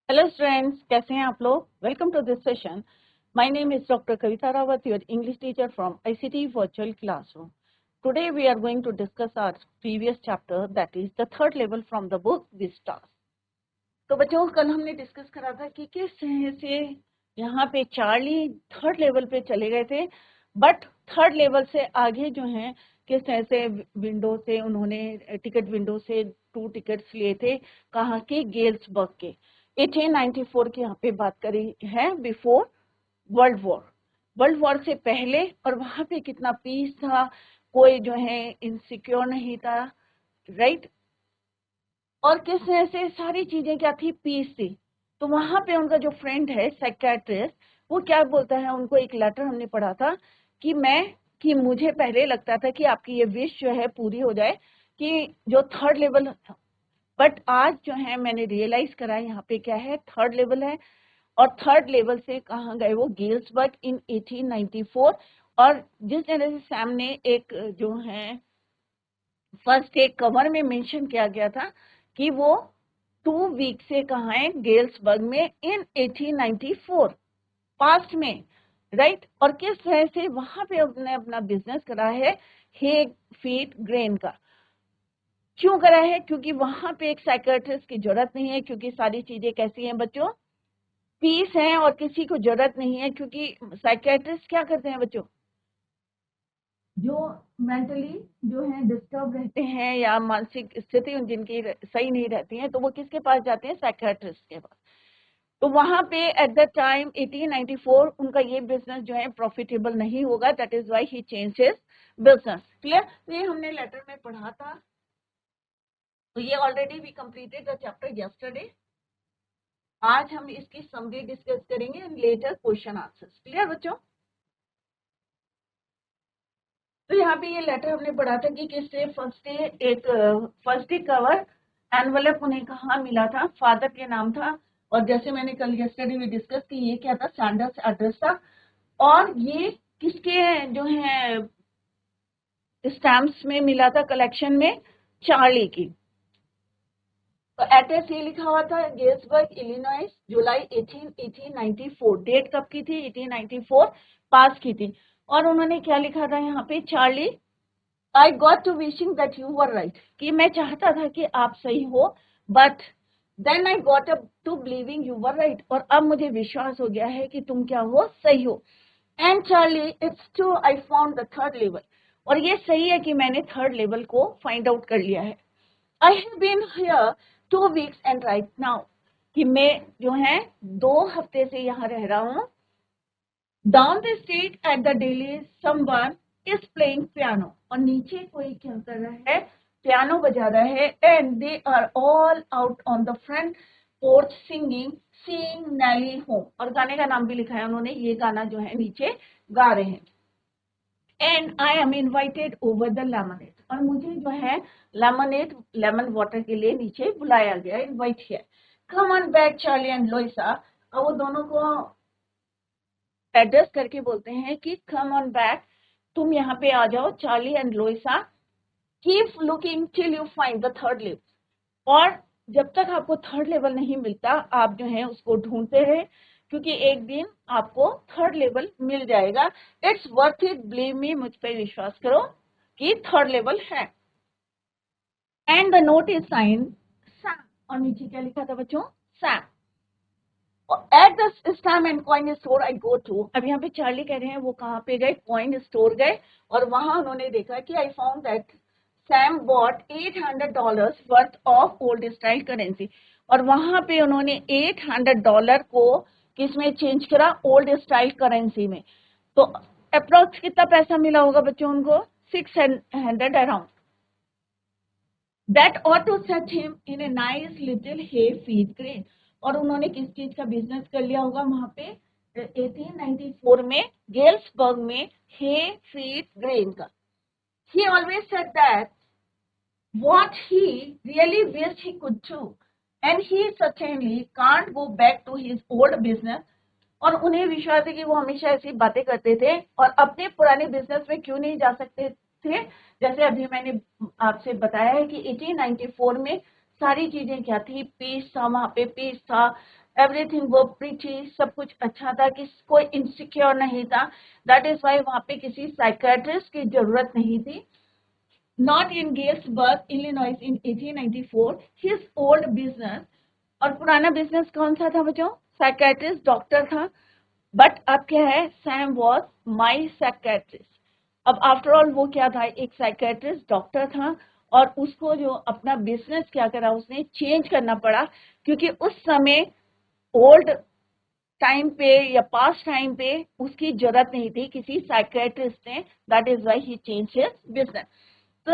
Hello students, कैसे हैं आप लोग। Welcome to this session. My name is doctor Kavita Rawat, your English teacher from ICT virtual classroom. Today we are going to discuss our previous chapter, that is the third level from the book Vistas. तो बच्चों, कल हमने discuss करा था कि किस तरह से यहाँ पे चार्ली थर्ड लेवल पे चले गए थे, बट थर्ड लेवल से आगे जो है किस तरह से विंडो से उन्होंने टिकट विंडो से 2 टिकट्स लिए थे, कहाँ के, गेल्सबर्ग के। 1894 की यहाँ पे बात करी है, बिफोर वर्ल्ड वॉर से पहले। और वहां पे कितना पीस था, कोई जो है इनसिक्योर नहीं था, राइट। और किस तरह से सारी चीजें क्या थी, पीस थी। तो वहां पे उनका जो फ्रेंड है साइकियाट्रिस्ट, वो क्या बोलता है, उनको एक लेटर हमने पढ़ा था कि मुझे पहले लगता था कि आपकी ये विश जो है पूरी हो जाए, कि जो थर्ड लेवल, बट आज जो है मैंने रियलाइज करा यहाँ पे क्या है, थर्ड लेवल है। और थर्ड लेवल से कहाँ गए वो, गेल्सबर्ग इन 1894। और जिस तरह से सैम ने एक जो है फर्स्ट एक कवर में मेंशन किया गया था कि वो 2 वीक से कहाँ है, गेल्सबर्ग में इन 1894 पास्ट में, राइट। और किस तरह से वहां पे उसने अपना बिजनेस करा है, हे फीड ग्रेन का। क्यों करा है, क्योंकि वहां पे एक साइकियाट्रिस्ट की जरूरत नहीं है, क्योंकि सारी चीजें कैसी हैं बच्चों, पीस है, और किसी को जरूरत नहीं है। क्योंकि साइकियाट्रिस्ट क्या करते हैं बच्चों, जो मेंटली जो है डिस्टर्ब रहते हैं या मानसिक स्थिति जिनकी सही नहीं रहती है, तो वो किसके पास जाते हैं, साइकियाट्रिस्ट के पास। तो वहां पे एट द टाइम 1894 उनका ये बिजनेस जो है प्रॉफिटेबल नहीं होगा, that is why he change his business. Clear. तो ये हमने लेटर में पढ़ा था। तो ये already we completed the chapter yesterday. आज हम इसकी समरी डिस्कस करेंगे and later question answers. Clear बच्चों। तो यहाँ पे ये लेटर हमने पढ़ा था कि किससे, फर्स्ट डे कवर एनवलप उन्हें कहाँ मिला था, फादर के नाम था। और जैसे मैंने कल यस्टरडे में डिस्कस की, ये क्या था, सैंडर्स एड्रेस था। और ये किसके जो है स्टैम्प्स में मिला था, कलेक्शन में, चार्ली की। तो एड्रेस ये लिखा हुआ था, गेल्सबर्ग इलिनॉइस, जुलाई 1894। डेट कब की थी, 1894 पास की थी। और उन्होंने क्या लिखा था यहाँ पे, Charlie I got to wishing that you were right, कि मैं चाहता था कि आप सही हो, but then I got up to believing you were right, और अब मुझे विश्वास हो गया है कि तुम क्या हो, सही हो। And Charlie it's true I found the third level, और ये सही है कि मैंने थर्ड लेवल को फाइंड आउट कर लिया है। I have been here 2 weeks and right now, कि मैं जो है 2 हफ्ते से यहाँ रह रहा हूँ। Down the street at the daily someone is playing piano, और नीचे कोई क्या कर रहा है, पियानो बजा रहा है। And they are all out on the front porch singing seeing Nellie home, और गाने का नाम भी लिखा है उन्होंने, ये गाना जो है नीचे गा रहे हैं। And I am invited over the lemonade, और मुझे जो है लेमनेड, लेमन वाटर के लिए नीचे बुलाया गया, इनवाइट किया। Come on back Charlie and लोइसा, और वो दोनों को एड्रेस करके बोलते हैं कि कम ऑन बैक, तुम यहाँ पे आ जाओ, Charlie and लोइसा। Keep looking till you find the third level, और जब तक आपको थर्ड लेवल नहीं मिलता, आप जो है उसको ढूंढते रहे, क्योंकि एक दिन आपको थर्ड लेवल मिल जाएगा। It's worth it, believe me, मुझ पर विश्वास करो कि थर्ड लेवल है। And the note is sign Sam, और नीचे क्या लिखा था बच्चों, Sam. At the stamp and coin store I go to, अब यहाँ पे चार्ली कह रहे हैं वो कहाँ पे गए, कॉइन स्टोर गए, और वहां उन्होंने देखा कि I found that Sam bought $800 worth of old style currency, और वहां पे उन्होंने $800 को किसमें चेंज करा, ओल्ड स्टाइल करेंसी में। तो अप्रोक्स कितना पैसा मिला होगा बच्चों उनको, 600 around. That ought to set him in a nice little hay feed grain, और उन्होंने किस चीज का बिजनेस कर लिया होगा वहां पे, 1894 में गेल्सबर्ग में, हे फीड ग्रेन का। ही always said that what he really wished he could do, and he certainly can't go back to his old business, और उन्हें विश्वास है कि वो हमेशा ऐसी बातें करते थे, और अपने पुराने बिजनेस में क्यों नहीं जा सकते थे। जैसे अभी मैंने आपसे बताया है कि 1894 में सारी चीजें क्या थी, पीस था, वहां पे पीस था, एवरीथिंग वो प्रीटी, सब कुछ अच्छा था, कि कोई इनसिक्योर नहीं था। दैट इज वाई वहां पे किसी साइकेट्रिस्ट की जरूरत नहीं थी। Not in Galesburg Illinois in 1894 his old business, और पुराना बिजनेस कौन सा था बच्चों? साइकेट्रिस्ट, डॉक्टर था। बट अब क्या है, सैम वॉज माई साइकेट्रिस्ट। अब आफ्टर ऑल वो क्या था, एक साइकेट्रिस्ट डॉक्टर था, और उसको जो अपना बिजनेस क्या करा, उसने चेंज करना पड़ा, क्योंकि उस समय ओल्ड टाइम पे या पास्ट टाइम पे उसकी जरूरत नहीं थी किसी साइकेट्रिस्ट ने। That is why he change his business. So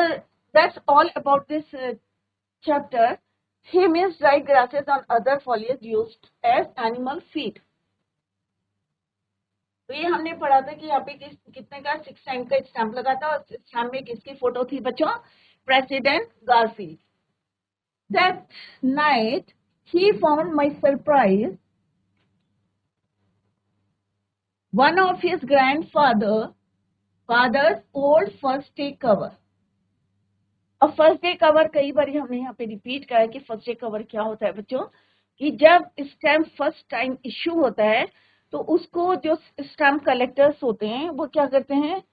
that's all about this chapter. He means dry grasses on other foliage used as animal feed. तो ये हमने पढ़ा था कि यहाँ पे कितने का 6 टाइम का स्टैंप लगा था, और स्टैंप में किसकी फोटो थी बच्चों? President Garfield. That night he found my surprise one of his father's old first day cover. अब फर्स्ट डे कवर कई बार हमने यहाँ पे रिपीट करा कि फर्स्ट डे कवर क्या होता है बच्चों, कि जब स्टैम्प फर्स्ट टाइम इश्यू होता है तो उसको जो स्टैम्प कलेक्टर्स होते हैं वो क्या करते हैं,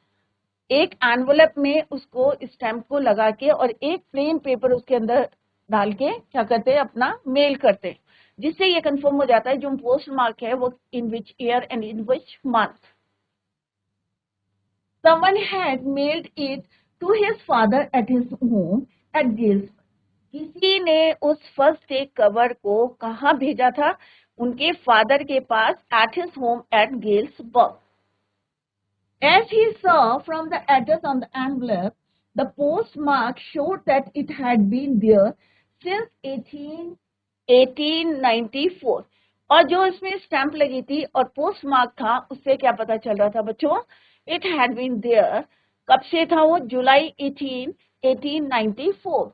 एक एनवलप में उसको स्टैम्प को लगा के और एक प्लेन पेपर उसके अंदर डाल के क्या करते हैं, अपना मेल करते हैं, जिससे ये कंफर्म हो जाता है जो पोस्ट मार्क है वो in which year and in which month. Someone had mailed it to his father at his home at Galesburg. किसी ने उस फर्स्ट डे कवर को कहाँ भेजा था? उनके फादर के पास, at his home at Galesburg. As he saw from the address on the envelope, the postmark showed that it had been there since 1894. और जो इसमें स्टैंप लगी थी और पोस्ट मार्क था, उससे क्या पता चल रहा था बच्चों? It had been there. कब से था वो? July 1894।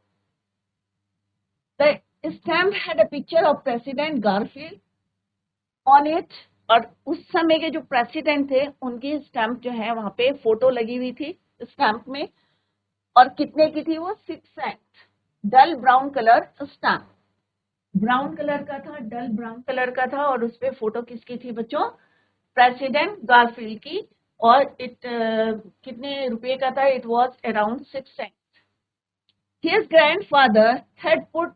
The stamp had a picture of President Garfield on it, और उस समय के जो प्रेसिडेंट थे उनकी स्टैंप जो है वहां पे फोटो लगी हुई थी स्टैंप में। और कितने की थी वो? 6 cent, dull brown colour stamp, brown colour का था, डल ब्राउन कलर का था, और उस पे फोटो किसकी थी बच्चों? प्रेसिडेंट गारफील्ड की। और कितने रुपए का था? It was around 6 cent. His grandfather had put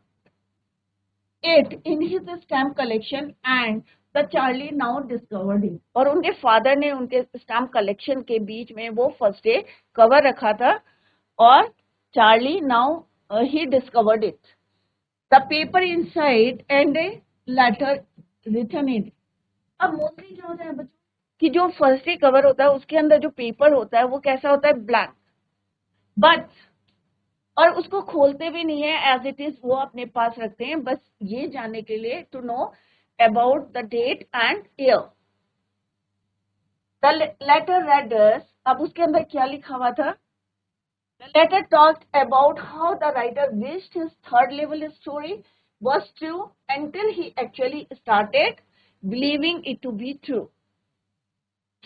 it in his stamp collection and the Charlie now discovered it. और उनके फादर ने उनके स्टैम्प कलेक्शन के बीच में वो फर्स्ट डे कवर रखा था, और Charlie now he discovered it. The paper inside and a letter written in. अब मोस्टली क्या होता है बच्चों, कि जो फर्स्ट डे कवर होता है उसके अंदर जो पेपर होता है वो कैसा होता है? ब्लैंक। बट और उसको खोलते भी नहीं है, एज इट इज वो अपने पास रखते हैं, बस ये जानने के लिए, to know about the date and year. The letter readers, अब उसके अंदर क्या लिखा हुआ था? The letter talked about how the writer wished his third level story was true until he actually started believing it to be true.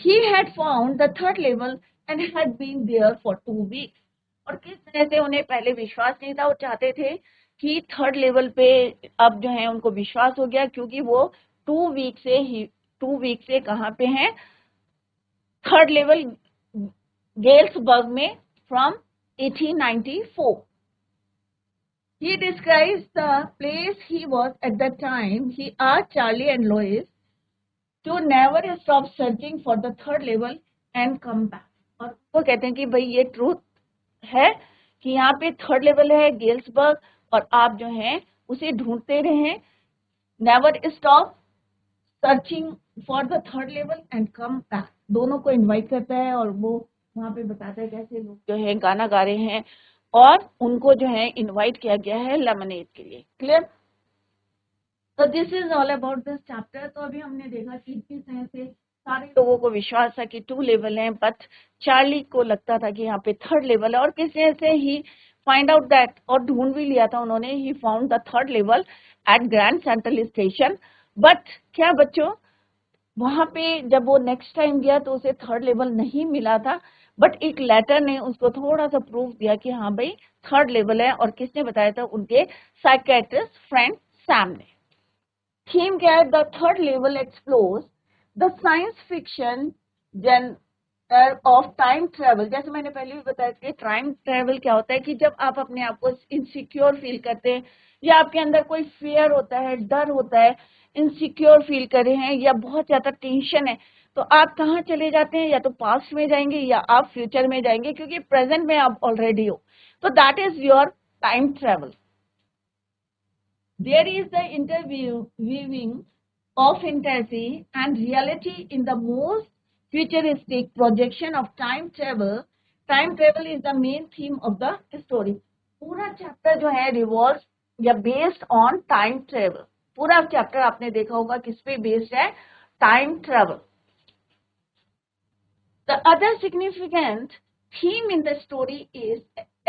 He had found the third level and had been there for 2 weeks. और किस तरह से उन्हें पहले विश्वास नहीं था, वो चाहते थे कि थर्ड लेवल पे अब जो है उनको विश्वास हो गया, क्योंकि वो 2 वीक से कहाँ पे हैं? थर्ड लेवल गेल्सबर्ग में, from 1894. He describes the place he was at that time. He asked Charlie and Lois to never stop searching for the third level and come back. और वो कहते हैं कि भाई ये ट्रूथ है कि यहाँ पे थर्ड लेवल है गेल्सबर्ग, और आप जो हैं उसे ढूंढते रहें, never stop searching for the third level and come back. दोनों को इनवाइट करता है और वो वहां पे बताता है कैसे लोग जो है गाना गा रहे हैं, और उनको जो है इनवाइट किया गया है लेमनेड के लिए। क्लियर? तो this is all about this chapter. तो अभी हमने देखा कि किस तरह से सारे लोगों को विश्वास था कि 2 लेवल है, बट चार्ली को लगता था कि यहाँ पे थर्ड लेवल है, और किस तरह से ही फाइंड आउट दैट, और ढूंढ भी लिया था उन्होंने, he found the third level at Grand Central Station. But क्या बच्चों, वहां पे जब वो नेक्स्ट टाइम गया तो उसे थर्ड लेवल नहीं मिला था, बट एक लेटर ने उसको थोड़ा सा प्रूफ दिया कि हाँ भाई थर्ड लेवल है। और किसने बताया था? उनके साइकेट्रिस्ट फ्रेंड सैम ने। थीम क्या है? The third level explores the science fiction genre of time travel. जैसे मैंने पहले भी बताया कि टाइम ट्रेवल क्या होता है कि जब आप अपने आप को इनसिक्योर फील करते हैं या आपके अंदर कोई फियर होता है, डर होता है, इनसिक्योर फील कर रहे हैं या बहुत ज्यादा टेंशन है, तो आप कहाँ चले जाते हैं? या तो पास्ट में जाएंगे या आप फ्यूचर में जाएंगे, क्योंकि प्रेजेंट में आप ऑलरेडी हो। तो that is your time travel. There is the interweaving of fantasy and reality in the most futuristic projection of time travel. Time travel is the main theme of the story. पूरा chapter जो है revolve या based on time travel. पूरा chapter आपने देखा होगा किस पे बेस्ड है? Time travel. The other significant theme in the story is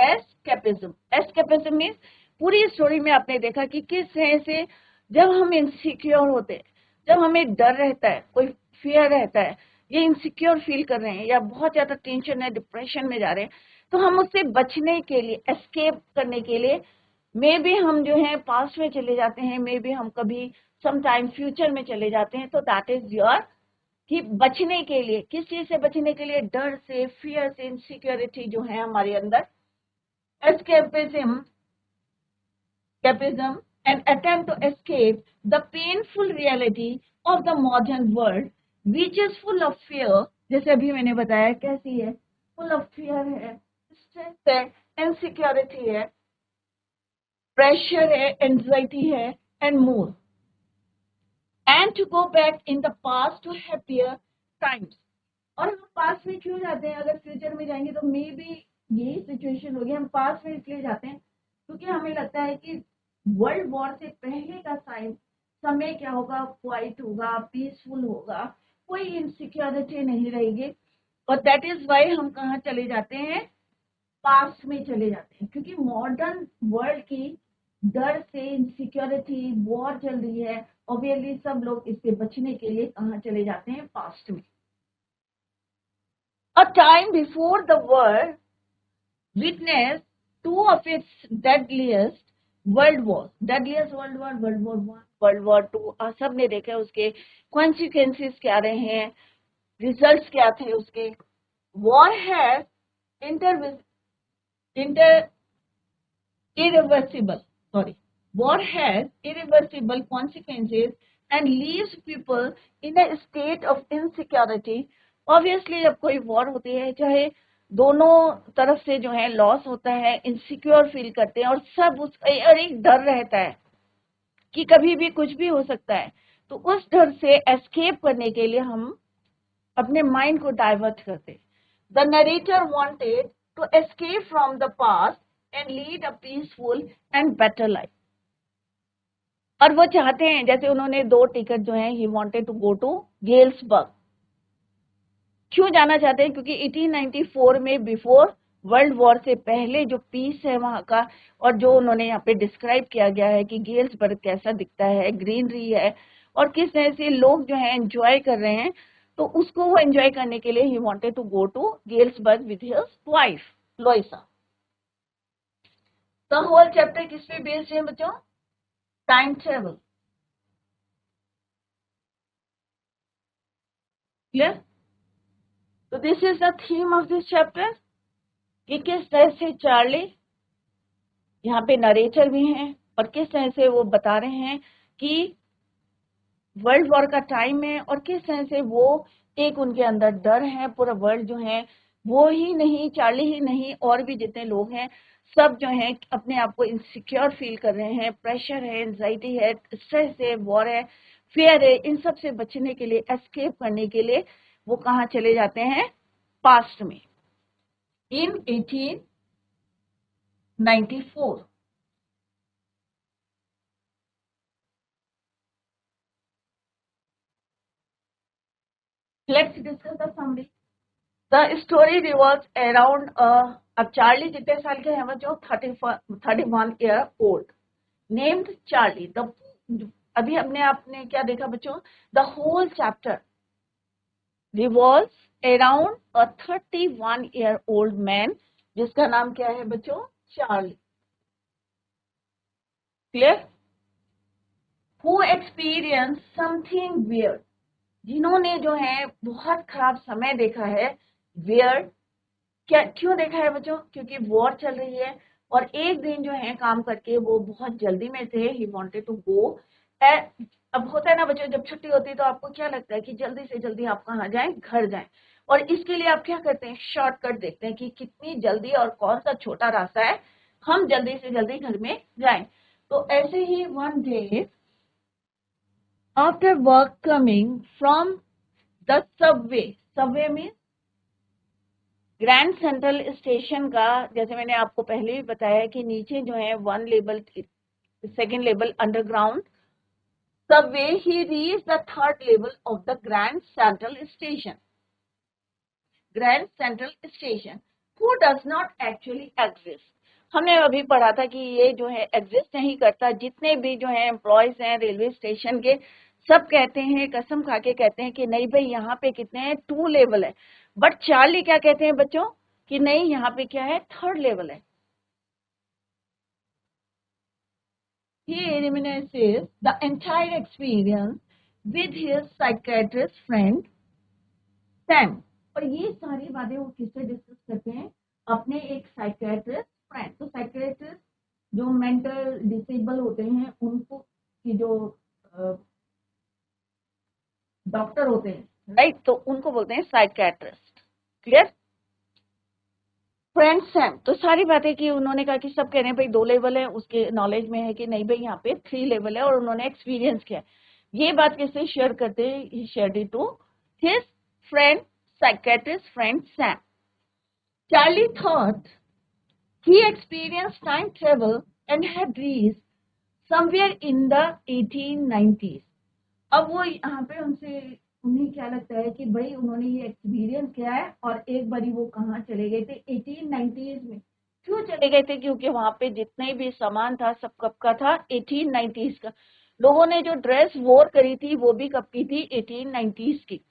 escapism. Escapism means पूरी स्टोरी में आपने देखा कि किस तरह से जब हम इनसिक्योर होते हैं, जब हमें डर रहता है, कोई फियर रहता है, ये इनसिक्योर फील कर रहे हैं या बहुत ज्यादा टेंशन है, डिप्रेशन में जा रहे हैं, तो हम उससे बचने के लिए, एस्केप करने के लिए मे बी हम जो है पास्ट में चले जाते हैं, मे बी हम कभी सम टाइम फ्यूचर में चले जाते हैं। तो दैट इज योर कि बचने के लिए, किस चीज से बचने के लिए? डर से, फियर से, इनसिक्योरिटी जो है हमारे अंदर। escapism an attempt to escape the painful reality of the modern world which is full of fear। जैसे अभी मैंने बताया कैसी है, फुल ऑफ फियर है, स्ट्रेस है, इनसिक्योरिटी है, प्रेशर है, एंजाइटी है, and more, and to go back in the past to happier times। और हम पास में क्यों जाते हैं? अगर फ्यूचर में जाएंगे तो मे बी यही सिचुएशन होगी। हम पास में इसलिए जाते हैं क्योंकि हमें लगता है कि वर्ल्ड वॉर से पहले का समय क्या होगा? क्वाइट होगा, पीसफुल होगा, कोई इनसिक्योरिटी नहीं रहेगी। और दैट इज वाई हम कहाँ चले जाते हैं? पास्ट में चले जाते हैं, क्योंकि मॉडर्न वर्ल्ड की डर से, इनसिक्योरिटी, वॉर चल रही है, ऑब्वियसली सब लोग इससे बचने के लिए कहाँ चले जाते हैं? पास्ट में। A time before the world witnessed two of its deadliest world wars। deadliest world war, World War I, World War II, सबने देखा है उसके consequences क्या रहे हैं, रिजल्ट्स क्या थे उसके। war has war has irreversible consequences and leaves people in a state of insecurity। Obviously जब कोई वॉर होती है, चाहे दोनों तरफ से जो है लॉस होता है, इनसिक्योर फील करते हैं और सब और एक डर रहता है कि कभी भी कुछ भी हो सकता है। तो उस डर से एस्केप करने के लिए हम अपने माइंड को डाइवर्ट करते। The narrator wanted to escape from the past and lead a peaceful and better life. और वो चाहते हैं, जैसे उन्होंने 2 टिकट जो है, he wanted to go to Galesburg. क्यों जाना चाहते हैं? क्योंकि 1894 में, बिफोर वर्ल्ड वॉर से पहले जो पीस है वहां का, और जो उन्होंने यहाँ पे डिस्क्राइब किया गया है कि गेल्सबर्ग कैसा दिखता है, ग्रीनरी है और किस तरह से लोग जो है एंजॉय कर रहे हैं, तो उसको वो एंजॉय करने के लिए he wanted to go to Galesburg with his wife Louisa. The whole chapter किस पे बेस्ड है बच्चों? Time travel. क्लियर? तो this is the theme of this chapter कि किस तरह से चार्ली, यहाँ पे नरेटर भी हैं, और किस तरह से वो बता रहे हैं कि वर्ल्ड वॉर का टाइम है और किस तरह से वो एक उनके अंदर डर है। पूरा वर्ल्ड जो है, वो ही नहीं, चार्ली ही नहीं, और भी जितने लोग हैं सब जो है अपने आप को इनसिक्योर फील कर रहे हैं, प्रेशर है, एंजाइटी है, स्ट्रेस है, वॉर है, फियर है। इन सब से बचने के लिए, एस्केप करने के लिए वो कहाँ चले जाते हैं? पास्ट में। in 1894। Let's discuss the summary. The story revolves around अब चार्ली कितने साल के हैं बच्चों? 31 year old named Charlie. The अभी हमने आपने क्या देखा बच्चों? The whole chapter revolves around a 31 year old man जिसका नाम क्या है बच्चों? Charlie. Clear? Who experience something weird, जिन्होंने जो है बहुत खराब समय देखा है। वियर्ड क्या क्यों देखा है बच्चों? क्योंकि वॉर चल रही है और एक दिन जो है काम करके वो बहुत जल्दी में थे, ही वांटेड टू गो। अब होता है ना बच्चों, जब छुट्टी होती है तो आपको क्या लगता है कि जल्दी से जल्दी आप कहाँ जाएं, घर जाएं। और इसके लिए आप क्या करते हैं, शॉर्टकट देखते हैं कि कितनी जल्दी और कौन सा छोटा रास्ता है, हम जल्दी से जल्दी घर में जाएं। तो ऐसे ही one day after work coming from the subway, subway means Grand Central Station का, जैसे मैंने आपको पहले भी बताया कि नीचे जो है one level, second level underground Subway, he reach the third level of the grand Central station. Grand Central station who does not actually exist, हमने अभी पढ़ा था कि ये जो है एग्जिस्ट नहीं करता। जितने भी जो है एम्प्लॉयज हैं रेलवे स्टेशन के, सब कहते हैं, कसम खा के कहते हैं कि नहीं भाई यहाँ पे कितने हैं, 2 लेवल है। बट चार्ली क्या कहते हैं बच्चों कि नहीं, यहाँ पे क्या है, 3rd लेवल है। He reminisces the entire experience with his psychiatrist friend Sam. और ये सारी बातें वो किससे डिस्कस करते हैं, अपने एक साइकियाट्रिस्ट फ्रेंड। तो साइकियाट्रिस्ट जो मेंटल डिसेबल होते हैं उनको की जो डॉक्टर होते हैं, राइट, तो उनको बोलते हैं साइकियाट्रिस्ट। क्लियर? फ्रेंड सैम, तो सारी बातें की उन्होंने कहा कि सब कह रहे हैं भाई 2 लेवल है, उसके नॉलेज में है कि नहीं भाई यहाँ पे 3 लेवल है और उन्होंने एक्सपीरियंस किया। ये बात किससे शेयर करते हैं, he shared it to his friend psychiatrist friend Sam. Charlie thought he experienced time travel and had reached somewhere in the 1890s. अब वो यहाँ पे उन्हें क्या लगता है कि भाई उन्होंने ये एक्सपीरियंस किया है और एक बारी वो कहाँ चले गए थे, 1890s में। क्यों चले गए थे? क्योंकि वहां पे जितने भी सामान था सब कब का था, 1890s का। लोगों ने जो ड्रेस वोर करी थी वो भी कब की थी, 1890s की।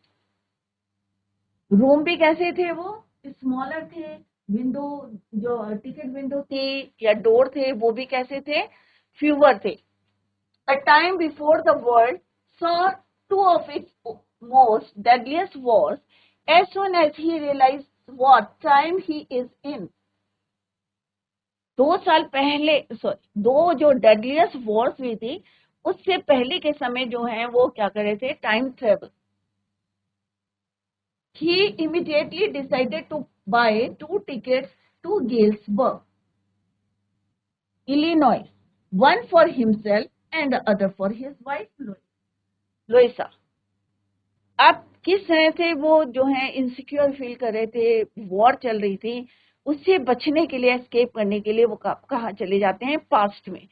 रूम भी कैसे थे, वो स्मॉलर थे। विंडो जो टिकट विंडो थी या डोर थे वो भी कैसे थे, फ्यूअर थे। A time before the world saw 2 of its most deadliest wars as soon as he realized what time he is in. 2 साल पहले, सॉरी, 2 जो डेडलिएस्ट वॉर्स हुई थी उससे पहले के समय जो है वो क्या कर रहे थे, time travel. He immediately decided to buy 2 tickets to Galesburg, Illinois, one for himself and the other for his wife Louisa. अब किस तरह से वो जो है इनसिक्योर फील कर रहे थे, वॉर चल रही थी, उससे बचने के लिए, एस्केप करने के लिए वो कहाँ चले जाते हैं, पास्ट में।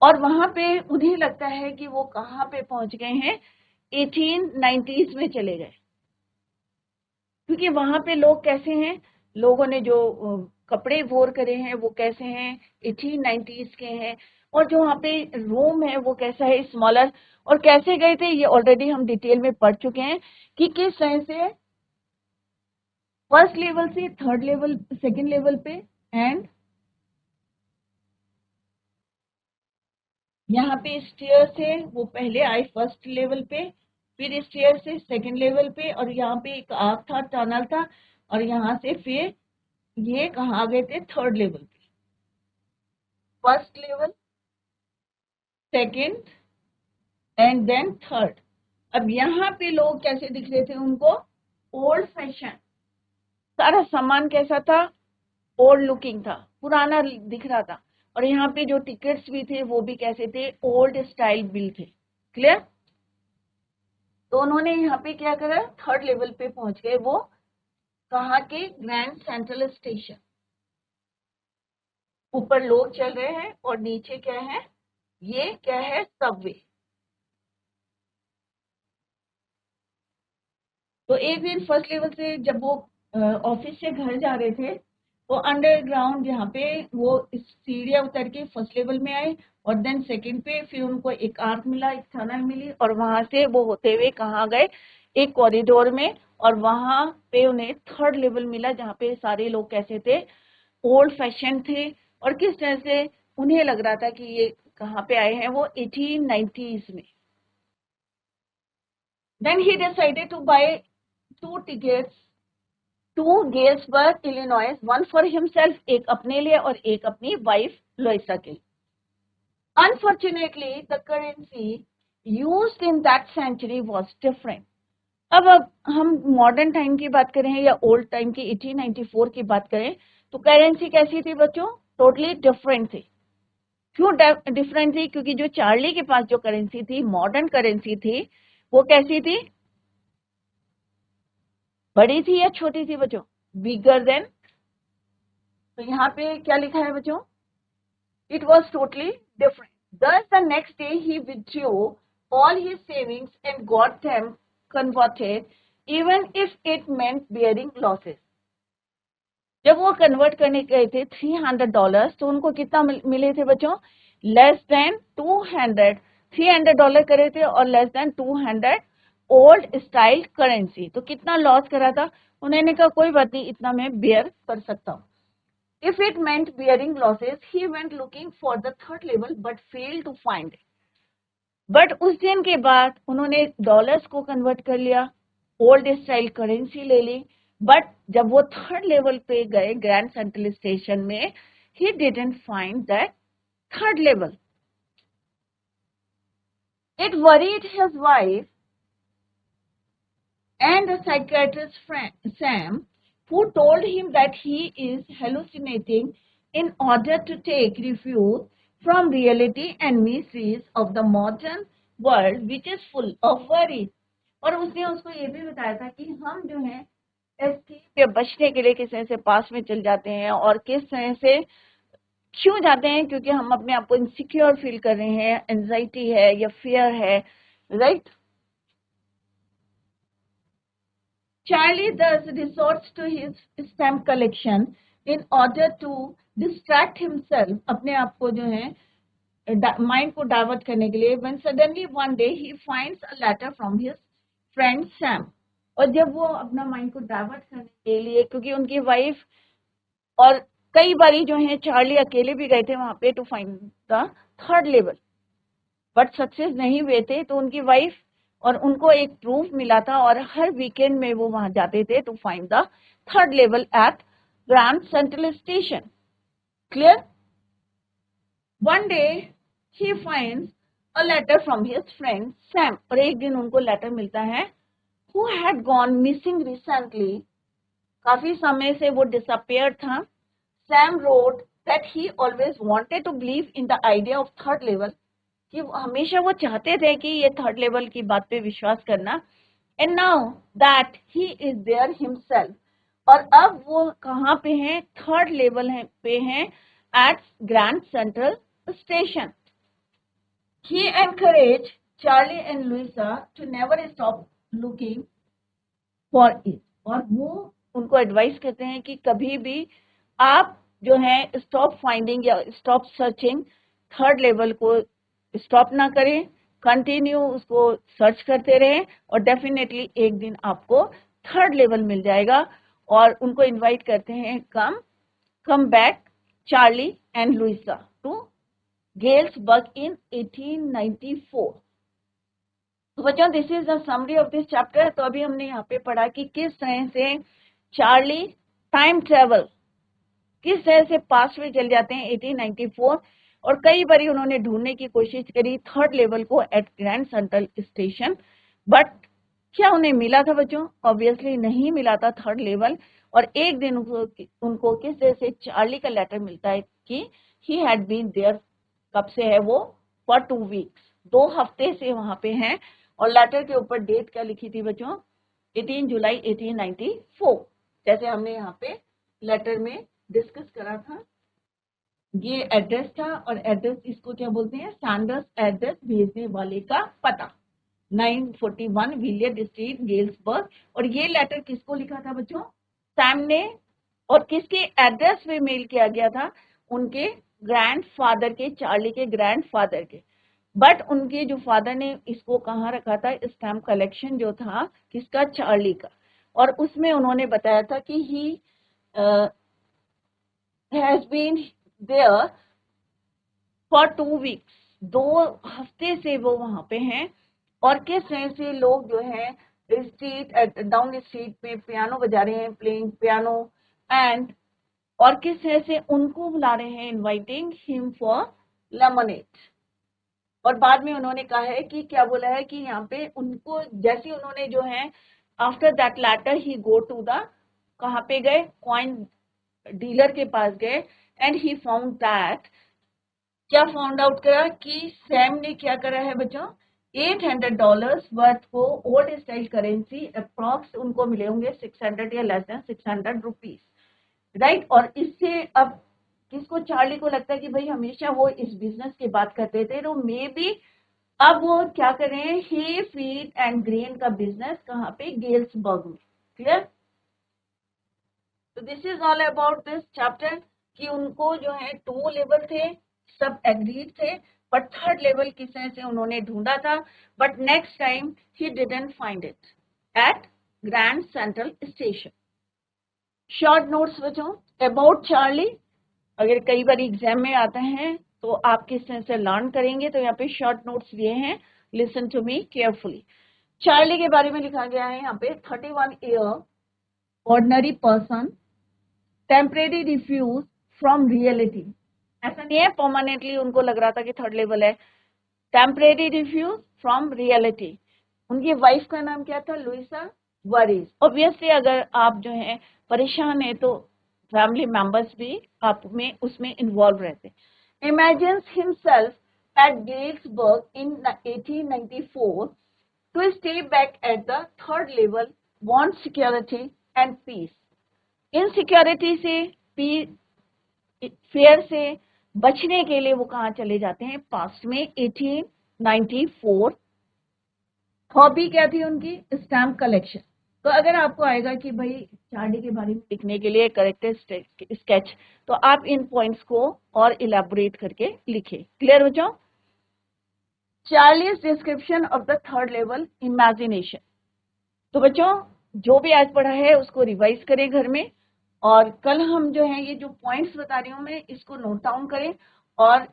और वहां पे उन्हें लगता है कि वो कहाँ पे पहुंच गए हैं, 1890s में चले गए। क्योंकि वहां पे लोग कैसे हैं, लोगों ने जो कपड़े वोर करे हैं वो कैसे हैं, 1890s के हैं। और जो वहाँ पे रूम है वो कैसा है, स्मॉलर। और कैसे गए थे ये ऑलरेडी हम डिटेल में पढ़ चुके हैं कि किस तरह से 1st लेवल से 3rd लेवल, 2nd लेवल पे, एंड यहाँ पे स्टेयर से वो पहले आए 1st लेवल पे, फिर स्टेयर से 2nd लेवल पे, और यहाँ पे एक आर्क था, टनल था, और यहाँ से फिर ये कहाँ आ गए थे, 3rd लेवल पे। 1st level, 2nd and then 3rd। अब यहाँ पे लोग कैसे दिख रहे थे उनको, ओल्ड फैशन। सारा सामान कैसा था, ओल्ड लुकिंग था, पुराना दिख रहा था। और यहाँ पे जो टिकट्स भी थे वो भी कैसे थे, ओल्ड स्टाइल बिल थे। क्लियर? तो उन्होंने यहाँ पे क्या करा, 3rd लेवल पे पहुंच गए। वो कहाँ के, ग्रैंड सेंट्रल स्टेशन। ऊपर लोग चल रहे हैं और नीचे क्या है, ये क्या है, सबवे। तो एक दिन 1st लेवल से जब वो ऑफिस से घर जा रहे थे तो अंडरग्राउंड यहाँ पे वो सीढ़ियाँ उतर के 1st लेवल में आए, और देन 2nd पे फिर उनको एक आर्क मिला, एक टनल मिली, और वहां से वो होते हुए कहाँ गए, एक कॉरिडोर में, और वहां पे उन्हें 3rd लेवल मिला जहाँ पे सारे लोग कैसे थे, ओल्ड फैशन थे। और किस तरह से उन्हें लग रहा था कि ये कहाँ पे आए हैं वो 1890s में. Then he decided to buy 2 tickets to Galesburg, Illinois, one for himself, एक अपने लिए और एक अपनी वाइफ लोइसा के. Unfortunately, the currency used in that century was different. अब हम मॉडर्न टाइम की बात करें या ओल्ड टाइम की 1894 की बात करें तो करेंसी कैसी थी बच्चों? टोटली डिफरेंट थी. क्यों डिफरेंट थी? क्योंकि जो चार्ली के पास जो करेंसी थी, मॉडर्न करेंसी थी, वो कैसी थी? बड़ी थी या छोटी थी बच्चों? Bigger than. तो यहाँ पे क्या लिखा है बच्चों? It was totally different. Thus, the next day he withdrew all his savings and got them converted, even if it meant bearing losses. जब वो कन्वर्ट करने गए थे $300, तो उनको कितना मिले थे बच्चों? Less than 200. $300 करे थे और less than 200 old style currency. तो कितना लॉस करा था? उन्होंने कहा कोई बात नहीं, इतना मैं बेयर कर सकता हूँ. If it meant bearing losses, he went looking for the third level but failed to find it. But उस दिन के बाद उन्होंने डॉलर्स को कन्वर्ट कर लिया, ओल्ड स्टाइल करेंसी ले ली, बट जब वो थर्ड लेवल पे गए ग्रैंड सेंट्रल स्टेशन में, he didn't find that third level. It worried his wife and the psychiatrist friend Sam, who told him that he is hallucinating in order to take refuge from reality and mysteries of the modern world, which is full of worries. और उसने उसको ये भी बताया था कि हम जो है एस्केप से बचने के लिए किस तरह से पास में चल जाते हैं और किस तरह से क्यों जाते हैं, क्योंकि हम अपने आप को इनसिक्योर फील कर रहे हैं, एंजाइटी है या फियर है, right. Charlie thus resorts to his stamp collection in order to distract himself, अपने आप को जो है माइंड को डाइवर्ट करने के लिए. When suddenly one day he finds a letter from his friend Sam. और जब वो अपना माइंड को डाइवर्ट करने के लिए, क्योंकि उनकी वाइफ और कई बारी जो है चार्ली अकेले भी गए थे वहां पे to find the third level, but success नहीं हुए थे, तो उनकी वाइफ और उनको एक प्रूफ मिला था और हर वीकेंड में वो वहां जाते थे to find the third level at Grand Central Station. Clear? One day he finds a letter from his friend Sam. और एक दिन उनको लेटर मिलता है, who had gone missing recently, काफी समय से वो डिसअपियर था. Sam wrote that he always wanted to believe in the idea of third level, कि हमेशा वो चाहते थे कि ये थर्ड लेवल की बात पे विश्वास करना. And now that he is there himself, और अब वो कहाँ पे हैं? थर्ड लेवल पे हैं at Grand Central Station. He encourage Charlie and Louisa to never stop looking for it, और वो उनको एडवाइस करते हैं कि कभी भी आप जो है स्टॉप फाइंडिंग या स्टॉप सर्चिंग थर्ड लेवल को स्टॉप ना करें, कंटिन्यू उसको सर्च करते रहें और डेफिनेटली एक दिन आपको थर्ड लेवल मिल जाएगा. और उनको इनवाइट करते हैं, come back Charlie and Louisa to Galesburg in 1894. तो बच्चों, this is the summary of this chapter. तो अभी हमने यहाँ पे पढ़ा कि किस तरह से चार्ली टाइम ट्रेवल, किस तरह से पास्ट में चल जाते हैं 1894, और कई बार उन्होंने ढूंढने की कोशिश करी थर्ड लेवल को at Grand Central Station, but क्या उन्हें मिला था बच्चों? ऑब्वियसली नहीं मिला था थर्ड लेवल. और एक दिन उनको किस तरह से चार्ली का लेटर मिलता है कि ही हैड बीन देयर, कब से है वो? फॉर 2 वीक्स, 2 हफ्ते से वहां पे हैं. और लेटर के ऊपर डेट क्या लिखी थी बच्चों? 18 जुलाई 1894, जैसे हमने यहाँ पे लेटर में डिस्कस करा था. ये एड्रेस था, और एड्रेस इसको क्या बोलते हैं? सैंडर्स एड्रेस, भेजने वाले का पता, 941 विलियर्ड स्ट्रीट, गेल्सबर्ग. और ये लेटर किसको लिखा था बच्चों? सैम ने. और किसके एड्रेस पे मेल किया गया था? उनके ग्रैंडफादर के, चार्ली के ग्रैंडफादर के. बट उनके जो फादर ने इसको कहाँ रखा था? स्टैम्प कलेक्शन जो था किसका? चार्ली का. और उसमें उन्होंने बताया था कि ही has been there for 2 weeks. 2 हफ्ते से वो वहां पे हैं और किस तरह से लोग जो है स्ट्रीट डाउन स्ट्रीट में पियानो बजा रहे हैं, प्लेइंग पियानो एंड और किस तरह से उनको बुला रहे हैं, इनवाइटिंग हिम फॉर लेमनेड। और बाद में उन्होंने कहा है कि क्या बोला है कि यहाँ पे उनको जैसे उन्होंने जो है after that letter he go to the कहाँ पे गए, कॉइन डीलर के पास गए एंड ही फाउंड दैट, क्या फाउंड आउट करा कि सैम ने क्या करा है बच्चों, $800 वर्थ को ओल्ड स्टाइल करेंसी अप्रॉक्स उनको मिले होंगे 600 या लेस देन 600 रुपीज, राइट। और इससे अब किसको, चार्ली को लगता है कि भाई हमेशा वो इस बिजनेस की बात करते थे, तो मे बी अब वो क्या करें, ही फीड एंड ग्रेन का बिजनेस कहाँ पे, गेल्सबर्ग में। क्लियर? तो this is all about this chapter कि उनको जो है 2 लेवल थे, सब एग्रीड थे, बट 3rd लेवल किस तरह से उन्होंने ढूंढा था, but next time he didn't find it at Grand Central station. Short notes बच्चों अबाउट चार्ली, अगर कई बार एग्जाम में आता है तो आप किस तरह से लर्न करेंगे, तो यहाँ पे शॉर्ट नोट्स दिए हैं, listen to me carefully. Charlie के बारे में लिखा गया है यहाँ पे 31 year ordinary person, temporary refuge from reality, ऐसा नहीं है परमानेंटली उनको लग रहा था कि 3rd लेवल है, टेम्परेरी रिफ्यूज फ्रॉम रियलिटी। उनकी वाइफ का नाम क्या था, लुइसा वरीज। ऑब्वियसली अगर आप जो है परेशान है तो फैमिली मेंबर्स भी आप में उसमें इन्वॉल्व रहते। Imagines himself at Galesburg in 1894 to stay back at the 3rd level, want security and peace. Insecurity से, फेयर से बचने के लिए वो कहाँ चले जाते हैं, पास्ट में 1894। हॉबी क्या थी उनकी, स्टैम्प कलेक्शन। तो अगर आपको आएगा कि भाई चार्ली के बारे में लिखने के लिए करेक्टर स्केच, तो आप इन पॉइंट्स को और इलेबोरेट करके लिखे। क्लियर बच्चों? Charlie's description of the 3rd level imagination. तो बच्चों जो भी आज पढ़ा है उसको रिवाइज करें घर में, और कल हम जो है ये जो पॉइंट्स बता रही हूँ मैं इसको नोट डाउन करें और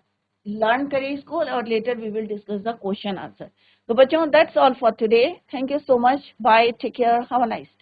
लर्न करें इसको, और later we will discuss the question answer. तो बच्चों that's all for today, thank you so much, bye, take care, have a nice day.